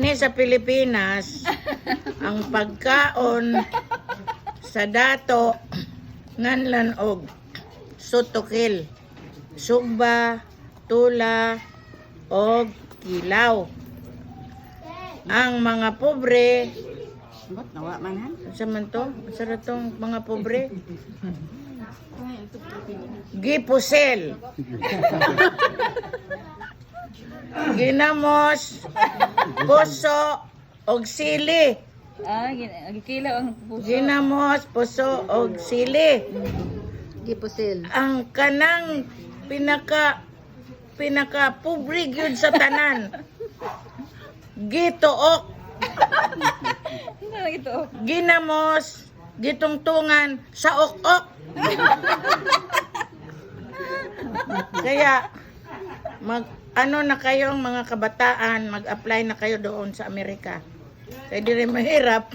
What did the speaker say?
Ni sa Pilipinas, ang pagkaon sa dato nganlan og sutokil, sugba, tula, og kilaw. Ang mga pobre, Ba't nawa man han? sa man to? Sa ratong mga pobre? Gipusel. Ginamos, puso, og sili. Gikilaw ang puso. Ginamos, puso, og sili. Gipusil. Ang kanang pinaka pobre gyud sa tanan. Gituok, Ano na ito? ginamos, gitungtungan sa ok-ok. Kaya ano na kayo mga kabataan, mag-apply na kayo doon sa Amerika. Kaya di rin mahirap.